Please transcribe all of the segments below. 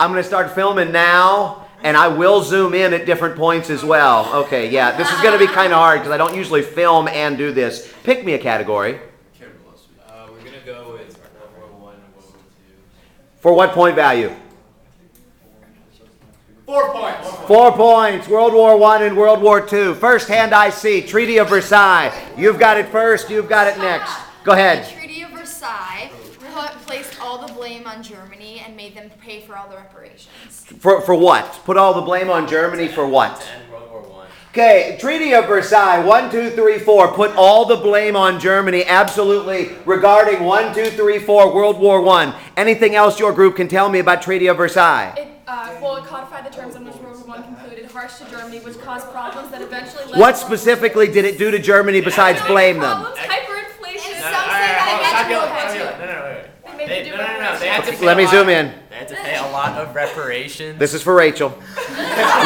I'm going to start filming now, and I will zoom in at different points as well. Okay, yeah, this is going to be kind of hard because I don't usually film and do this. Pick me a category. We're going to go with World War I and World War II. For what point value? 4 points. 4 points. World War I and World War II. First hand I see. Treaty of Versailles. You've got it first. You've got it next. Go ahead. The Treaty of Versailles placed all the blame on Germany and made them pay for all the reparations. For what? Put all the blame on Germany for what? And World War I. Okay, Treaty of Versailles, 1, 2, 3, 4. Put all the blame on Germany, absolutely, regarding 1, 2, 3, 4, World War I. Anything else your group can tell me about Treaty of Versailles? It codified the terms on which World War I concluded, harsh to Germany, which caused problems that eventually led What to specifically did it do to Germany besides blame them? problems, hyperinflation. And some say that against World War II. They made them do They had to pay Let me a lot- zoom in. They had to pay a lot of reparations. This is for Rachel.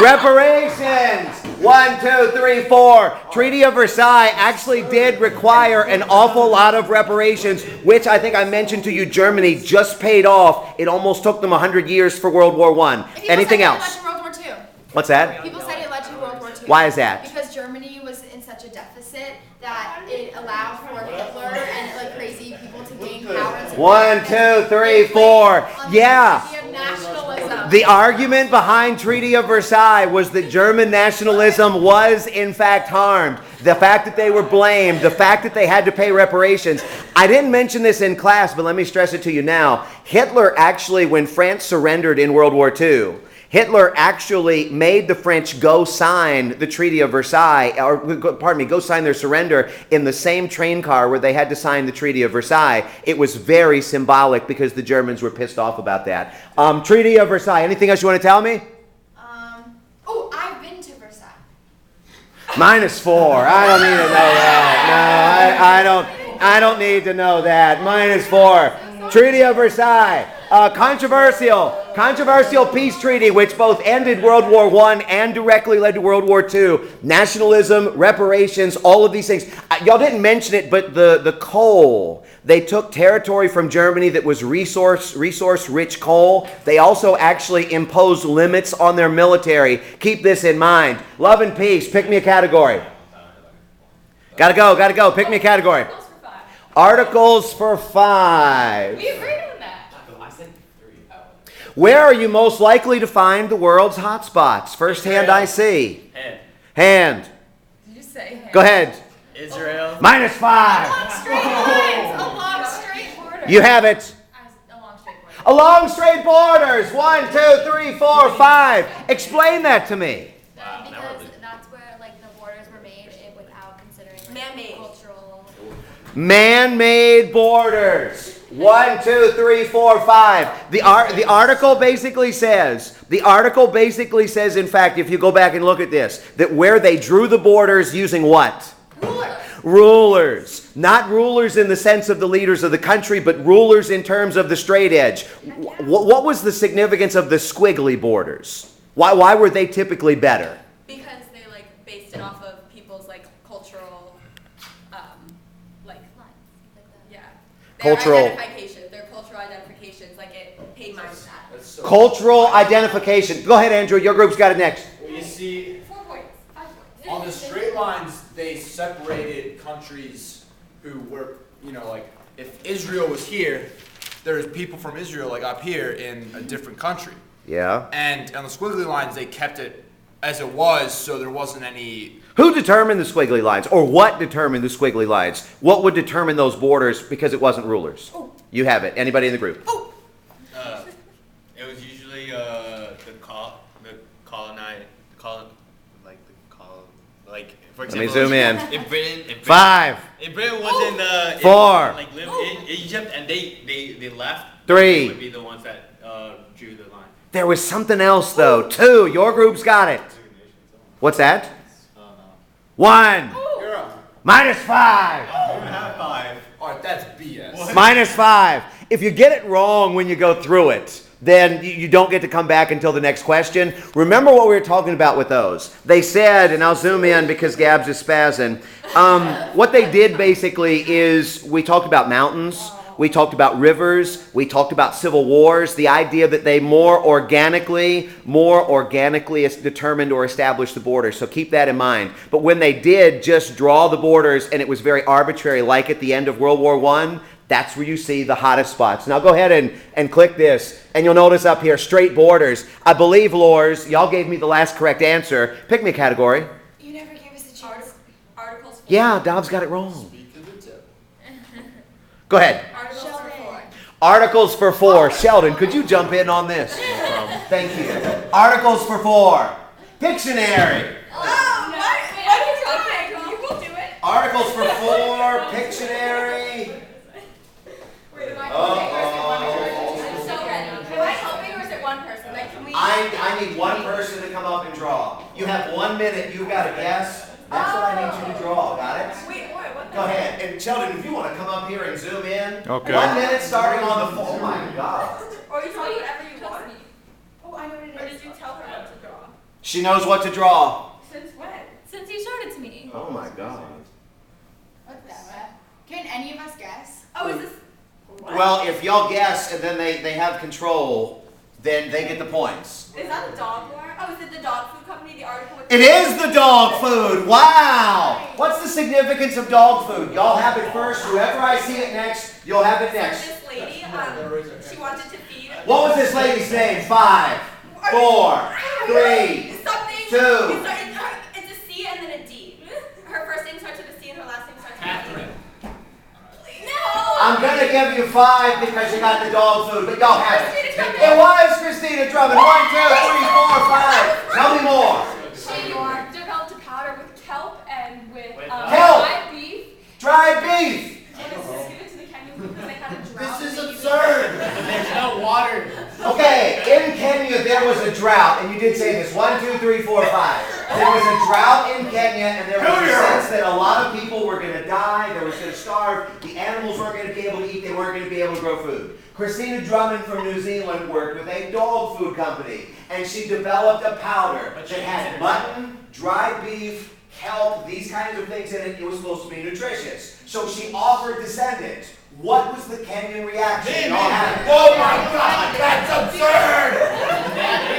Reparations! 1, 2, 3, 4. Treaty of Versailles actually did require an awful lot of reparations, which I think I mentioned to you, Germany just paid off. It almost took them 100 years for World War I. Anything else? People said it led to World War II. What's that? People said it led to World War II. Why is that? Because Germany was in such a deficit that it allowed for Hitler and like crazy people to gain power. 1, 2, 3, 4. Yeah. nationalism. The argument behind Treaty of Versailles was that German nationalism was in fact harmed. The fact that they were blamed, the fact that they had to pay reparations. I didn't mention this in class, but let me stress it to you now. Hitler actually, when France surrendered in World War II, Hitler actually made the French go sign the Treaty of Versailles, or pardon me, go sign their surrender in the same train car where they had to sign the Treaty of Versailles. It was very symbolic because the Germans were pissed off about that. Treaty of Versailles. Anything else you want to tell me? I've been to Versailles. -4. I don't need to know that. No, I don't need to know that. -4. Treaty of Versailles. Controversial peace treaty which both ended World War I and directly led to World War II. Nationalism, reparations, all of these things. Y'all didn't mention it, but the coal. They took territory from Germany that was resource-rich coal. They also actually imposed limits on their military. Keep this in mind. Love and peace. Pick me a category. Gotta go. Pick me a category. Articles for 5. We agreed on that. I said 3. Where are you most likely to find the world's hotspots? First hand I see. Hand. Did you say? Go ahead. Israel. -5. Straight lines along straight borders. You have it. Along straight borders. Along straight borders. 1, 2, 3, 4, 5. Explain that to me. Because that's where like the borders were made without considering Man-made. cultural. Man-made borders. 1, 2, 3, 4, 5. The article basically says, in fact, if you go back and look at this, that where they drew the borders using what? Rulers. Not rulers in the sense of the leaders of the country, but rulers in terms of the straight edge. What was the significance of the squiggly borders? Why were they typically better? Because they like based it off of people's like cultural, like yeah, Cultural- their cultural identifications. Like it paid mind that. Cultural identification. Go ahead, Andrew. Your group's got it next. You see, 4 points, 5 points. on the straight lines, they separated countries who were, like, if Israel was here, there's people from Israel, like up here, in a different country. Yeah. And on the squiggly lines, they kept it as it was, so there wasn't any... Who determined the squiggly lines? Or what determined the squiggly lines? What would determine those borders because it wasn't rulers? You have it. Anybody in the group? It was usually for Let me example, zoom in. In Britain, 5. If Britain was in the 4. like lived in Egypt and they left, 3. they would be the ones that drew the line. There was something else, though. 2. Your group's got it. What's that? 1. You're up. -5. Have 5. Alright, that's BS. -5. If you get it wrong when you go through it, then you don't get to come back until the next question. Remember what we were talking about with those. They said, and I'll zoom in because Gabs is spazzing. What they did basically is we talked about mountains. We talked about rivers. We talked about civil wars. The idea that they more organically determined or established the borders. So keep that in mind. But when they did just draw the borders and it was very arbitrary, like at the end of World War I, that's where you see the hottest spots. Now go ahead and click this, and you'll notice up here, straight borders. I believe, Lors, y'all gave me the last correct answer. Pick me a category. You never gave us a chance. Articles. Yeah, Dobbs got it wrong. Speak of the devil. Go ahead. Articles for Sheldon. 4. Articles for 4. Sheldon, could you jump in on this? Thank you. Articles for 4. Pictionary. Oh, what? Okay, you will do it. Articles for 4. Pictionary. I'm so ready. Am I helping or is it one person? Like, can we? I need one person to come up and draw. You have 1 minute. You've got to guess. That's what I need you to draw. Got it? Wait, what? Go ahead. And Sheldon, if you want to come up here and zoom in. Okay. 1 minute starting on the 4. Oh my God. Or you tell me whatever you want. Oh, I know what it Or is. did you tell her what to draw? She knows what to draw. Since when? Since you showed it to me. Oh my God. What's that? Can any of us guess? Oh, is this? Well, if y'all guess and then they have control, then they get the points. Is that the dog war? Oh, is it the dog food company? The article with. It is the dog food. Wow. What's the significance of dog food? Y'all have it first. Whoever I see it next, you'll have it next. This lady, she wanted to feed. What was this lady's name? 5, 4, 3. Something. 2. It's a C and then a D. Her first name starts with a C and her last name starts with a D. Catherine. No. I'm gonna give you 5 because you got the dog food, but y'all have it. Christina Drummond. It was Christina Drummond. 1, 2, 3, 4, 5. Tell me more. She developed a powder with kelp and with Kelp. dried beef. Dried beef. And it's just give it to the Kenyan because they had a drought. This is and they absurd. There's no water. Okay, in Kenya there was a drought, and you did say this. 1, 2, 3, 4, 5. There was a drought in Kenya, and there was a sense that a lot of people were going to die. They were going to starve. The animals weren't going to be able to eat. They weren't going to be able to grow food. Christina Drummond from New Zealand worked with a dog food company, and she developed a powder that had mutton, dried beef, kelp, these kinds of things in it. It was supposed to be nutritious. So she offered to send it. What was the Kenyan reaction? Y'all have it. Oh my God, that's absurd!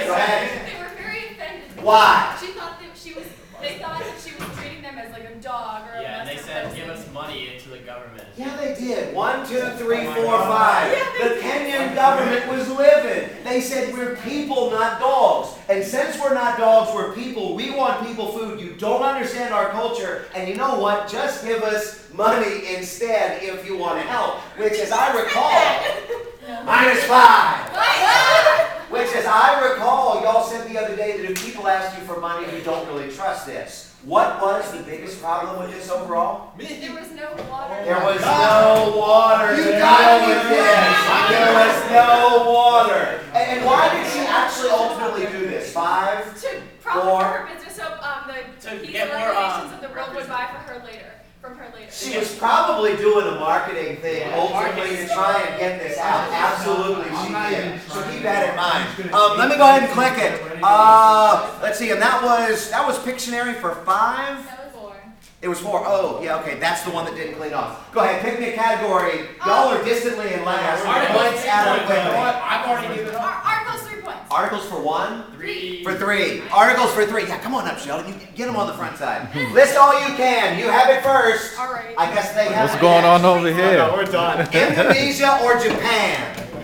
Go ahead. They were very offended. Why? They thought that she was treating them as like a dog or a Yeah, and they lesser said person. give us money into the government. Yeah, they did. 1, 2, 3, 4, 5. The Kenyan government was livid. They said we're people, not dogs. And since we're not dogs, we're people. We want people food. You don't understand our culture. And you know what? Just give us money instead if you want to help. Which, as I recall, -5. Which, as I recall, y'all said the other day that if people ask you for money, you don't really trust this. What was the biggest problem with this overall? There was no water. There was no water. You to got deal it. with this. There was no water. And why did she actually ultimately do this? 5? To profit Four. for her business, so the To peace get more, organizations of the world would buy from her later. She was probably doing a marketing thing ultimately to try and get this out. Absolutely, she did. So keep that in mind. Let me go ahead and click it. Let's see, and that was Pictionary for 5. That was 4. It was 4. Oh, yeah, okay. That's the one that didn't clean off. Go ahead, pick me a category. Y'all are distantly in last. Points out of quickly. I've already given up. Articles 3 points. Articles for 1? 3. For 3. Articles for 3. Yeah, come on up, Sheldon. You get them on the front side. List all you can. You have it first. All right. I guess they have What's it going next. on over here? We're done. Indonesia or Japan?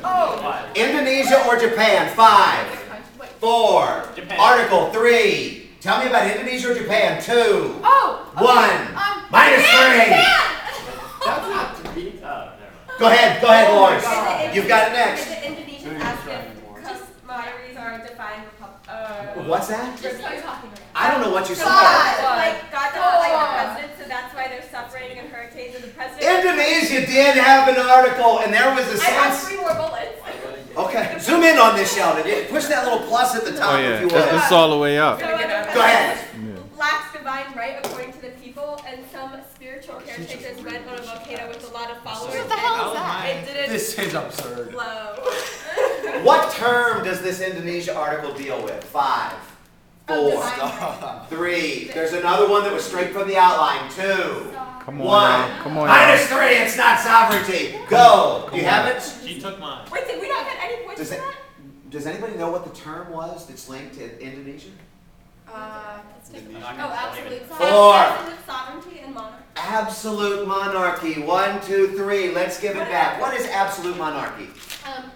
Oh. Indonesia or Japan? 5, Wait. 4. Japan. Article 3. Tell me about Indonesia or Japan. 2. Oh. Okay. 1. -3. That's not 3. Oh, never mind. Go ahead, Lawrence. You've got it next. Is it Indonesian asked if customers are defined What's that? Just what you're talking about. I don't know what you said. Like God doesn't like the president, so that's why they're separating in hurricanes and the president. Indonesia did have an article, and there was a I have sense. 3 more bullets. Okay, zoom in on this, Sheldon. Push that little plus at the top, Oh yeah, if you will. it's all the way up. So, Go ahead. lacks divine right according to the people, and some spiritual caretakers went on a volcano with a lot of followers. What the hell is that? It didn't This is absurd. blow. What term does this Indonesia article deal with? 5, Oh, 4, divine. 3. There's another one that was straight from the outline. 2, Come on, 1. y'all. Come on, Minus 3. It's not sovereignty. Go. Do you have it? She took mine. Wait, did we not get any points Does for it- that? Does anybody know what the term was that's linked to Indonesia? Oh, absolute. 4. Absolute sovereignty and monarchy. Absolute monarchy. 1, 2, 3. Let's give it back. What is absolute monarchy?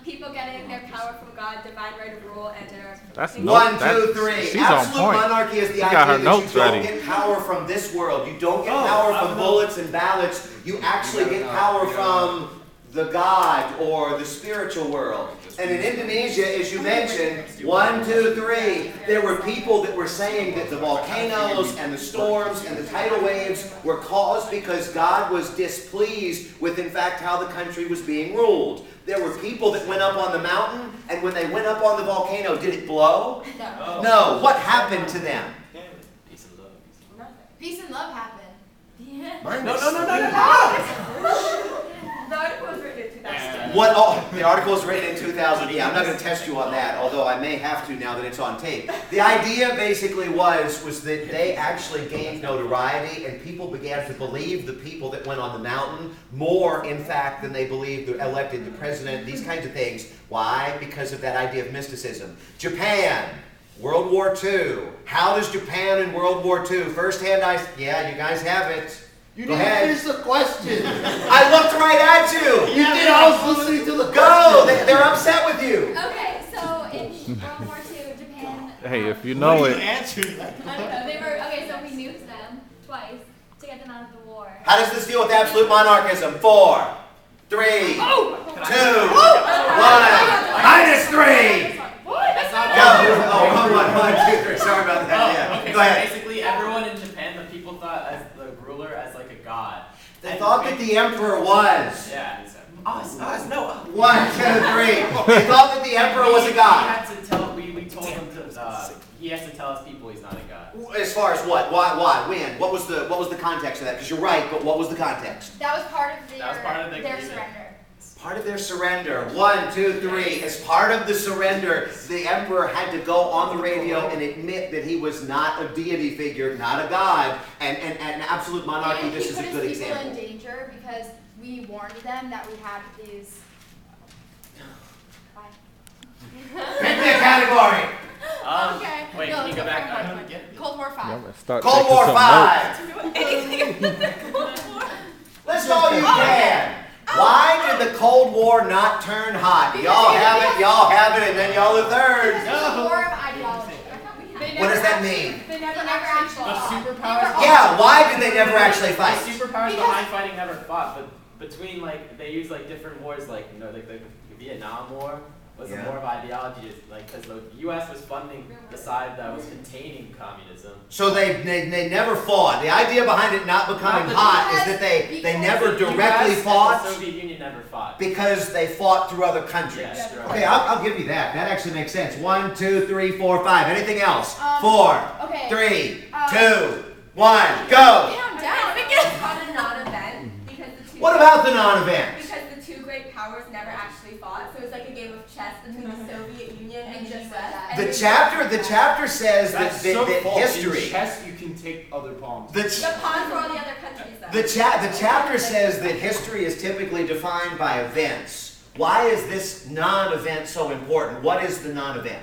People getting their power from God, divine right of rule, and their. That's kingdom. no- 1, 2, that- 3. she's on Absolute point. monarchy is the She got her idea that you notes don't ready. get power from this world. You don't get power from bullets and ballots. You actually get power from the God or the spiritual world. And in Indonesia, as you mentioned, 1, 2, 3, there were people that were saying that the volcanoes and the storms and the tidal waves were caused because God was displeased with, in fact, how the country was being ruled. There were people that went up on the mountain, and when they went up on the volcano, did it blow? No. No. What happened to them? Peace and love. Nothing. Peace and love happened. Yeah. No. The article was written in 2000. What? Oh, the article was written in 2000. Yeah, I'm not going to test you on that, although I may have to now that it's on tape. The idea basically was that they actually gained notoriety, and people began to believe the people that went on the mountain more, in fact, than they believed the elected the president. These kinds of things. Why? Because of that idea of mysticism. Japan. World War II. How does Japan in World War II? Firsthand, yeah, you guys have it. You Go didn't ahead. finish the question. I looked right at you. You did. I was listening to the Go! question. They're upset with you. Okay, so in World War II, Japan. Hey, if you know What are it. you answering that? I don't know. They were okay. So we nuked them twice to get them out of the war. How does this deal with absolute monarchism? 4, 3, 2, 1, minus 3. That's not Go. Oh, 1, 2, 3. Sorry about that. Yeah. Okay, Go so ahead. basically everyone in Japan, the people thought as the ruler as like a god. They thought that the emperor was. Yeah. Us, no. 1, 2, 3. They thought that the emperor was a god. We told him to, he has to tell us people he's not a god. As far as what? Why? When? What was the context of that? Because you're right, but what was the context? That was part of That was part of the their agreement. surrender. Part of their surrender. 1, 2, 3. As part of the surrender, the emperor had to go on the radio and admit that he was not a deity figure, not a god, and absolute monarchy. And This he is a put good his people example. in danger because we warned them that we had these. Pick me a category. Okay. Wait, No, can you go let's back? go I for don't get it. Cold War Y'all 5. better start Cold taking War some 5. Let's all you can. Why did the Cold War not turn hot? Y'all have it, and then y'all are third. It's a war of ideology. They What does never that actually- mean? They never actually The fought. superpowers. Yeah, why did they never actually The fight? superpowers Because- behind fighting never fought, but between like they use like different wars, like you know, like the Vietnam War was Yeah. a war of ideology, like because the U.S. was funding the side that was containing communism. So they never fought. The idea behind it not becoming hot is that they never The directly US and fought The Soviet Union never fought. because they fought through other countries. Yes, right. Okay, I'll give you that. That actually makes sense. 1, 2, 3, 4, 5. Anything else? 4, Okay. 3, 2, 1, go. Calm I down. think it's called a non-event because the two. What about the non-event? Because the two great powers never actually fought, so it's like a game of chess between the Soviet Union and the US. The chapter says that history. In chess, you can take other pawns. The pawns were all the other countries though. the chapter says that history is typically defined by events. Why is this non-event so important? What is the non-event?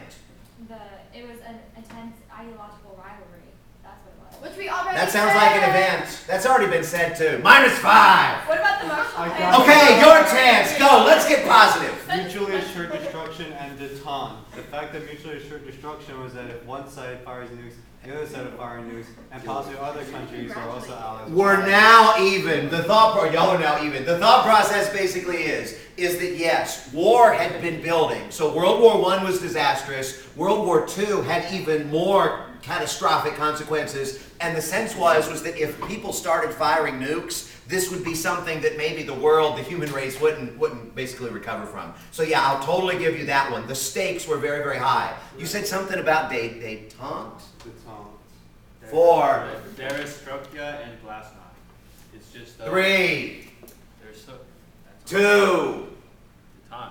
It was an intense ideological rivalry. That's what it was. Which we already That sounds like an said. event. That's already been said too. -5. What about the Marshall I Plan? got Okay, your chance. Go. Let's get positive. Mutually assured destruction and détente. The fact that mutually assured destruction was that if one side fires nukes, the other side will fire nukes, and possibly other countries are also allies. We're now even. Y'all are now even. The thought process basically is that yes, war had been building. So World War I was disastrous. World War II had even more catastrophic consequences. And the sense was that if people started firing nukes, this would be something that maybe the world, the human race, wouldn't basically recover from. So yeah, I'll totally give you that one. The stakes were very, very high. You said something about détente? Détente. 4, Derestructia and Glasnost. It's just 3, There's so. That's 2, time.